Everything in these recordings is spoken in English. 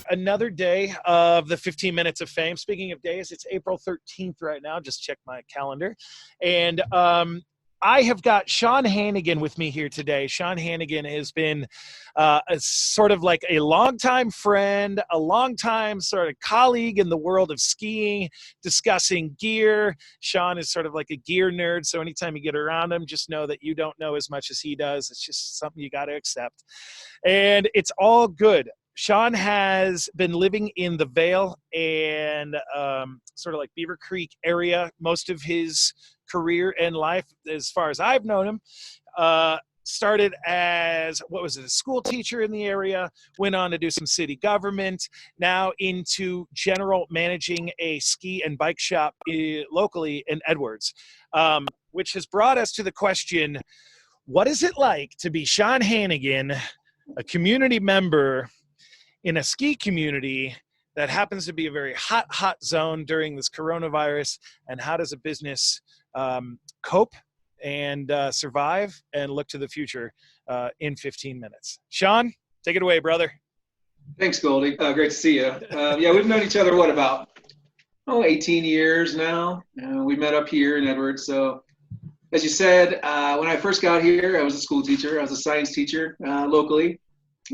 another day of the 15 Minutes of Fame. Speaking of days, it's April 13th right now. Just check my calendar. And I have got Sean Hanagan with me here today. Sean Hanagan has been a sort of like a longtime friend, a longtime sort of colleague in the world of skiing, discussing gear. Sean is sort of like a gear nerd, so anytime you get around him, just know that you don't know as much as he does. It's just something you got to accept. And it's all good. Sean has been living in the Vail and sort of like Beaver Creek area most of his career and life, as far as I've known him. Started as, a school teacher in the area, went on to do some city government, now into general managing a ski and bike shop locally in Edwards, which has brought us to the question, what is it like to be Sean Hanagan, a community member in a ski community that happens to be a very hot zone during this coronavirus, and how does a business cope and survive and look to the future in 15 minutes? Sean, take it away, brother. Thanks, Goldie. Great to see you. Yeah, we've known each other, about 18 years now. We met up here in Edwards. So as you said, when I first got here, I was a school teacher. I was a science teacher locally.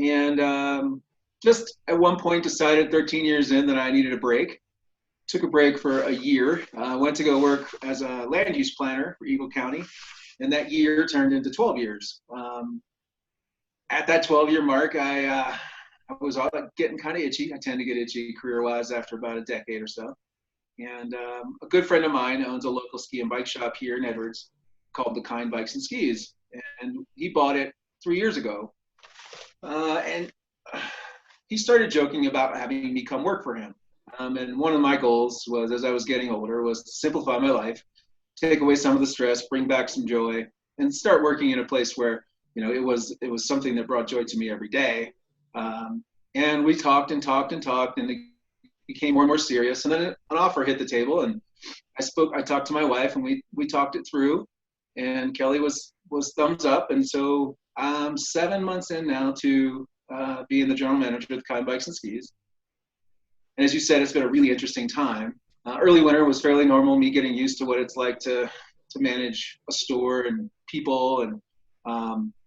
And just at one point decided 13 years in that I needed a break. Took a break for a year. Went to go work as a land use planner for Eagle County. And that year turned into 12 years. At that 12-year mark, I was getting kind of itchy. I tend to get itchy career-wise after about a decade or so. And a good friend of mine owns a local ski and bike shop here in Edwards called The Kind Bikes and Skis. And he bought it 3 years ago. And he started joking about having me come work for him. And one of my goals was, as I was getting older, was to simplify my life, take away some of the stress, bring back some joy, and start working in a place where, it was something that brought joy to me every day. And we talked and talked and talked, and it became more and more serious. And then an offer hit the table, and I talked to my wife, and we talked it through, and Kelly was thumbs up. And so I'm 7 months in now to being the general manager of the Kind Bikes and Skis. And as you said, it's been a really interesting time. Early winter was fairly normal, me getting used to what it's like to manage a store and people. And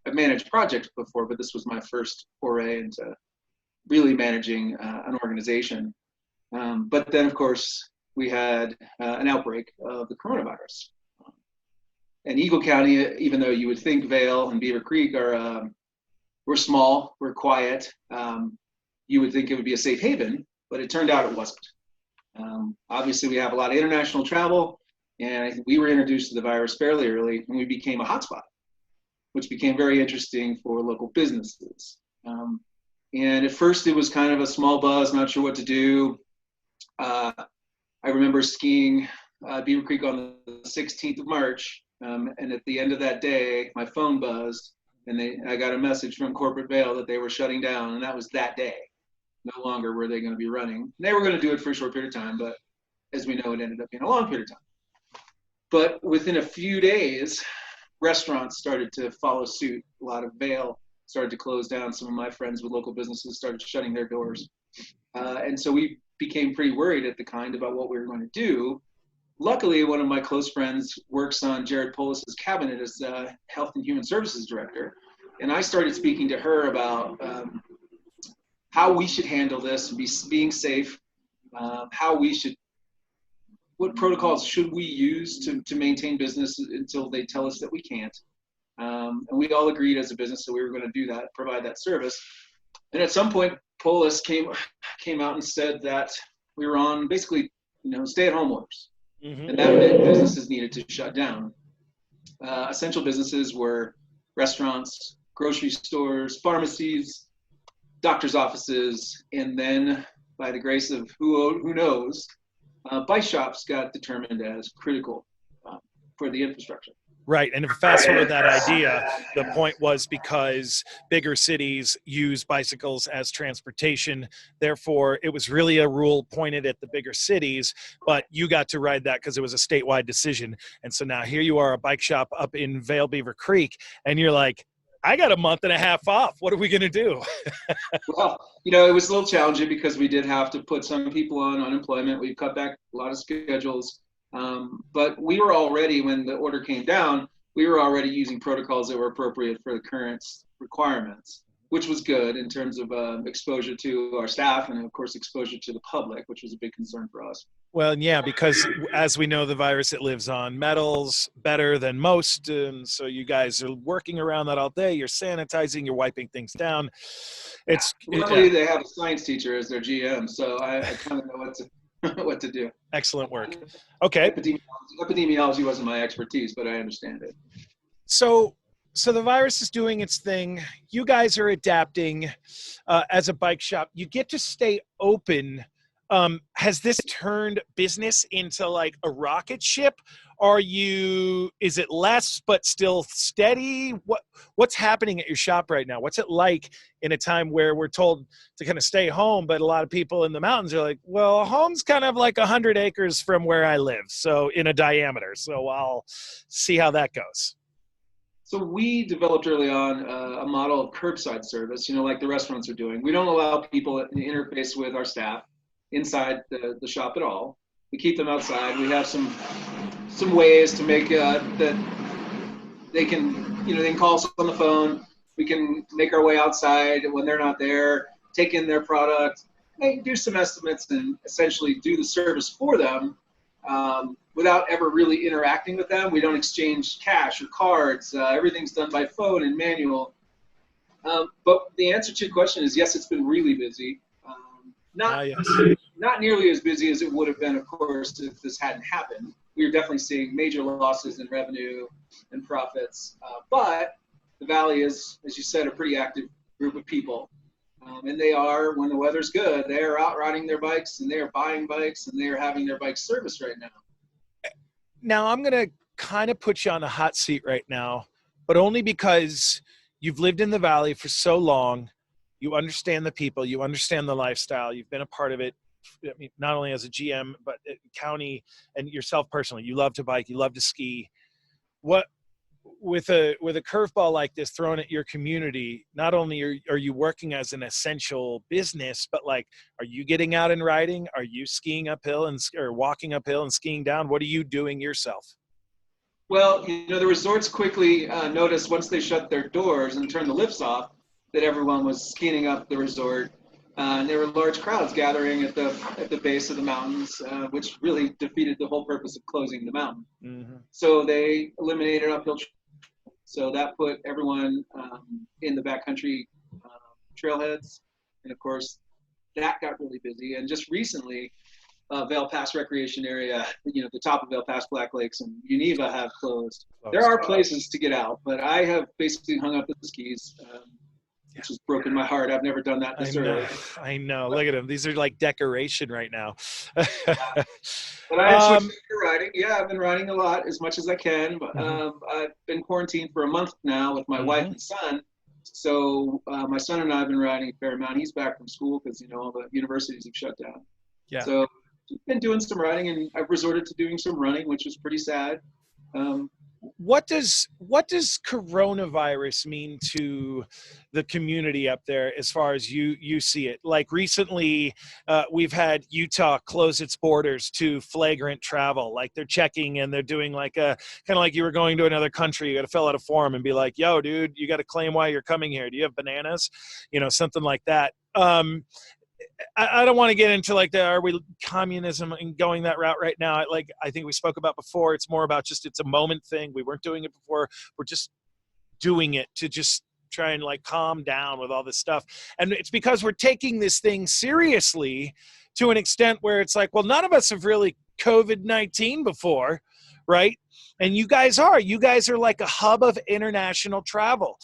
I've managed projects before, but this was my first foray into really managing an organization. But then, of course, we had an outbreak of the coronavirus. And Eagle County, even though you would think Vail and Beaver Creek we're small, we're quiet, you would think it would be a safe haven, but it turned out it wasn't. Obviously, we have a lot of international travel, and I think we were introduced to the virus fairly early, and we became a hotspot, which became very interesting for local businesses. And at first, it was kind of a small buzz, not sure what to do. I remember skiing Beaver Creek on the 16th of March, and at the end of that day, my phone buzzed, and I got a message from corporate Vail that they were shutting down, and that was that day. No longer were they going to be running. They were going to do it for a short period of time, but as we know, it ended up being a long period of time. But within a few days, restaurants started to follow suit. A lot of Vail started to close down. Some of my friends with local businesses started shutting their doors. And so we became pretty worried at the Kind about what we were going to do. Luckily, one of my close friends works on Jared Polis's cabinet as Health and Human Services Director. And I started speaking to her about how we should handle this, being safe, what protocols should we use to maintain business until they tell us that we can't. And we all agreed as a business that we were going to do that, provide that service. And at some point, Polis came out and said that we were on basically, stay-at-home orders. Mm-hmm. And that meant businesses needed to shut down. Essential businesses were restaurants, grocery stores, pharmacies, doctor's offices, and then, by the grace of who knows, bike shops got determined as critical for the infrastructure. Right, and if fast forward that idea, the point was because bigger cities use bicycles as transportation, therefore it was really a rule pointed at the bigger cities, but you got to ride that because it was a statewide decision. And so now here you are, a bike shop up in Vail Beaver Creek, and you're like, I got a month and a half off. What are we going to do? Well, it was a little challenging because we did have to put some people on unemployment. We cut back a lot of schedules. But we were already, when the order came down, we were already using protocols that were appropriate for the current requirements, which was good in terms of exposure to our staff and, of course, exposure to the public, which was a big concern for us. Well, yeah, because as we know, the virus, it lives on metals better than most. And so you guys are working around that all day. You're sanitizing, you're wiping things down. Luckily, they have a science teacher as their GM, so I kind of know what to do. Excellent work. Okay. Epidemiology wasn't my expertise, but I understand it. So the virus is doing its thing. You guys are adapting as a bike shop. You get to stay open. Has this turned business into like a rocket ship? Is it less but still steady? What's happening at your shop right now? What's it like in a time where we're told to kind of stay home, but a lot of people in the mountains are like, well, home's kind of like 100 acres from where I live, so in a diameter. So I'll see how that goes. So we developed early on a model of curbside service, like the restaurants are doing. We don't allow people to interface with our staff inside the shop at all. We keep them outside. We have some ways to make that they can call us on the phone. We can make our way outside when they're not there, take in their product, do some estimates, and essentially do the service for them without ever really interacting with them. We don't exchange cash or cards. Everything's done by phone and manual. But the answer to your question is yes, it's been really busy. Not nearly as busy as it would have been, of course, if this hadn't happened. We were definitely seeing major losses in revenue and profits. But the Valley is, as you said, a pretty active group of people. And they are, when the weather's good, they are out riding their bikes and they are buying bikes and they are having their bikes serviced right now. Now, I'm going to kind of put you on a hot seat right now, but only because you've lived in the Valley for so long. You understand the people, you understand the lifestyle, you've been a part of it. I mean, not only as a GM, but county and yourself personally. You love to bike, you love to ski. What with a curveball like this thrown at your community, not only are you working as an essential business, but like, are you getting out and riding? Are you skiing uphill or walking uphill and skiing down? What are you doing yourself? Well, the resorts quickly noticed once they shut their doors and turned the lifts off that everyone was skiing up the resort. And there were large crowds gathering at the base of the mountains, which really defeated the whole purpose of closing the mountain. Mm-hmm. So they eliminated uphill. So that put everyone in the backcountry trailheads. And of course, that got really busy. And just recently, Vail Pass Recreation Area, the top of Vail Pass, Black Lakes, and Geneva have closed. There are places to get out, but I have basically hung up the skis. Which has broken my heart. I've never done that this early. I know. Look at them. These are like decoration right now. But I switched to riding. Yeah, I've been riding a lot, as much as I can. But I've been quarantined for a month now with my wife and son. So my son and I have been riding a fair amount. He's back from school because all the universities have shut down. Yeah. So I've been doing some riding, and I've resorted to doing some running, which was pretty sad. What does coronavirus mean to the community up there as far as you see it? Like recently, we've had Utah close its borders to flagrant travel. Like they're checking and they're doing like kind of like you were going to another country. You got to fill out a form and be like, yo, dude, you got to claim why you're coming here. Do you have bananas? Something like that. I don't want to get into like are we communism and going that route right now. I think we spoke about before, it's more about just it's a moment thing. We weren't doing it before. We're just doing it to just try and like calm down with all this stuff. And it's because we're taking this thing seriously to an extent where it's like, well, none of us have really COVID-19 before, right? And you guys are like a hub of international travel.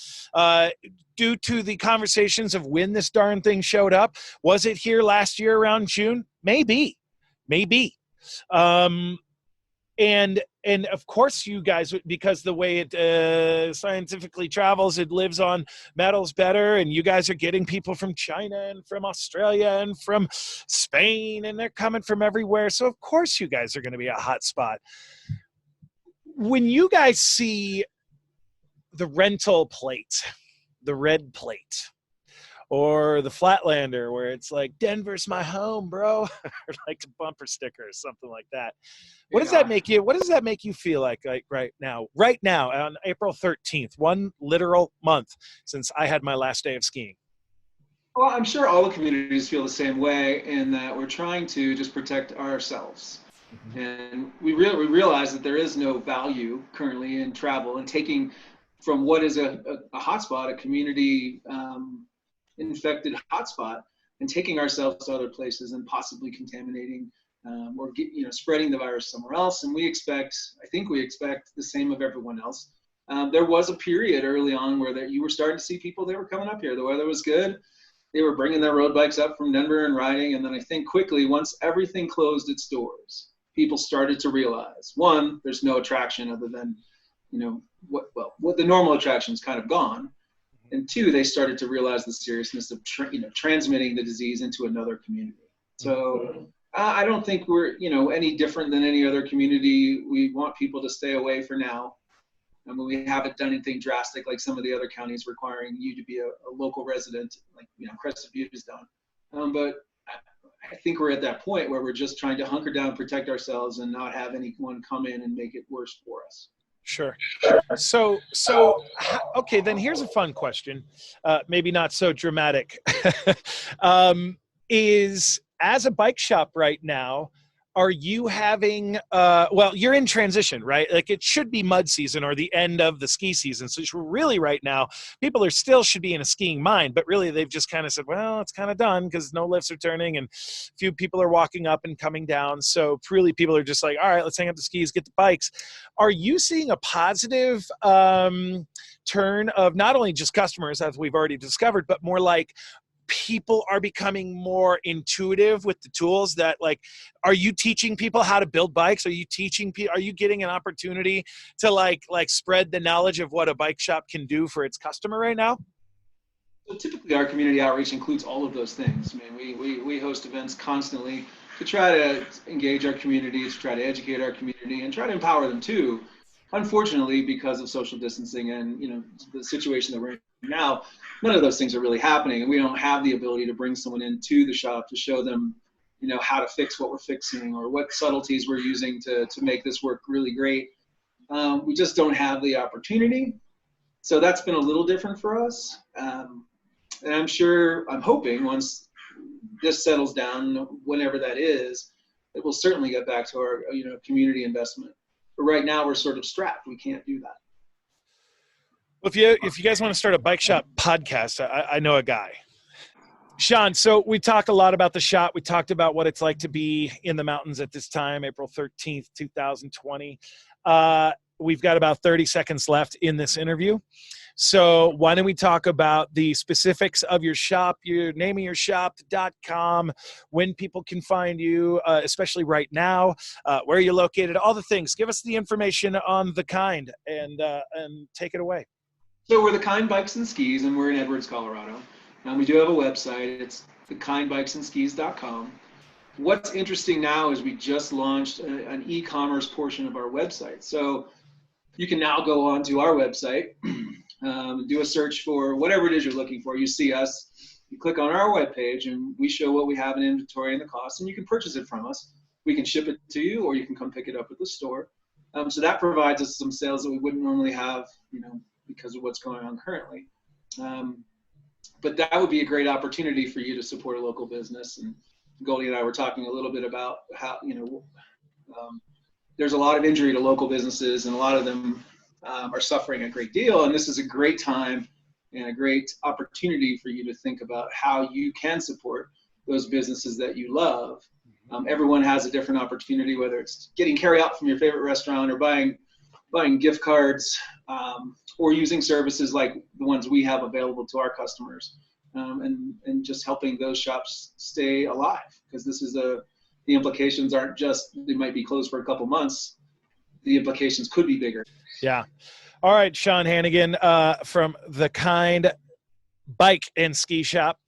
Due to the conversations of when this darn thing showed up, was it here last year around June? Maybe. And of course you guys, because the way it scientifically travels, it lives on metals better, and you guys are getting people from China and from Australia and from Spain, and they're coming from everywhere. So of course you guys are going to be a hot spot. When you guys see the rental plate, the red plate, or the Flatlander, where it's like, Denver's my home, bro, or like a bumper sticker or something like that. What does that make you? What does that make you feel like right now on April 13th, one literal month since I had my last day of skiing? Well, I'm sure all the communities feel the same way in that we're trying to just protect ourselves. And we realize that there is no value currently in travel and taking from what is a hotspot, a community infected hotspot, and taking ourselves to other places and possibly contaminating or spreading the virus somewhere else. And I think we expect the same of everyone else. There was a period early on where you were starting to see people that were coming up here. The weather was good. They were bringing their road bikes up from Denver and riding. And then I think quickly, once everything closed its doors, people started to realize, one, there's no attraction other than, what the normal attraction is kind of gone. And two, they started to realize the seriousness of transmitting the disease into another community. So I don't think we're any different than any other community. We want people to stay away for now. I mean, we haven't done anything drastic like some of the other counties requiring you to be a local resident, like Crested Butte has done. But I think we're at that point where we're just trying to hunker down, protect ourselves, and not have anyone come in and make it worse for us. Sure. So okay, then here's a fun question, maybe not so dramatic. Is, as a bike shop right now, are you having, well, you're in transition, right? Like, it should be mud season or the end of the ski season. So really right now, people should be in a skiing mind, but really they've just kind of said, well, it's kind of done because no lifts are turning and few people are walking up and coming down. So really people are just like, all right, let's hang up the skis, get the bikes. Are you seeing a positive turn of not only just customers, as we've already discovered, but more like people are becoming more intuitive with the tools that, like, are you teaching people how to build bikes? Are you getting an opportunity to like spread the knowledge of what a bike shop can do for its customer right now? So typically our community outreach includes all of those things. I mean, we host events constantly to try to engage our community, to try to educate our community, and try to empower them too. Unfortunately, because of social distancing and the situation that we're in now, none of those things are really happening, and we don't have the ability to bring someone into the shop to show them, how to fix what we're fixing or what subtleties we're using to make this work really great. We just don't have the opportunity, so that's been a little different for us. And I'm hoping once this settles down, whenever that is, it will certainly get back to our community investment. But right now we're sort of strapped. We can't do that. If you guys want to start a bike shop podcast, I know a guy. Sean, so we talk a lot about the shop. We talked about what it's like to be in the mountains at this time, April 13th, 2020. We've got about 30 seconds left in this interview. So why don't we talk about the specifics of your shop, your name of your shop.com, when people can find you, especially right now, where you're located, all the things. Give us the information on The Kind and take it away. So we're The Kind Bikes and Skis, and we're in Edwards, Colorado. We do have a website. It's thekindbikesandsskis.com. What's interesting now is we just launched an e-commerce portion of our website. So you can now go onto our website, do a search for whatever it is you're looking for. You see us, you click on our webpage, and we show what we have in inventory and the cost, and you can purchase it from us. We can ship it to you, or you can come pick it up at the store. So that provides us some sales that we wouldn't normally have, because of what's going on currently. But that would be a great opportunity for you to support a local business. And Goldie and I were talking a little bit about how, there's a lot of injury to local businesses, and a lot of them are suffering a great deal. And this is a great time and a great opportunity for you to think about how you can support those businesses that you love. Everyone has a different opportunity, whether it's getting carry out from your favorite restaurant or buying gift cards, or using services like the ones we have available to our customers, and just helping those shops stay alive, because this is the implications aren't just they might be closed for a couple months. The implications could be bigger. Yeah. All right, Sean Hanagan from The Kind Bike and Ski Shop.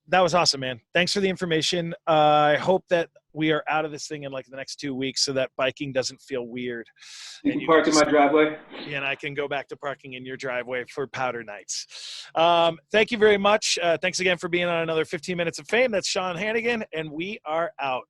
That was awesome, man. Thanks for the information. I hope that we are out of this thing in like the next 2 weeks so that biking doesn't feel weird. You And can park in my driveway. and I can go back to parking in your driveway for powder nights. Thank you very much. Thanks again for being on another 15 Minutes of Fame. That's Sean Hanagan, and we are out.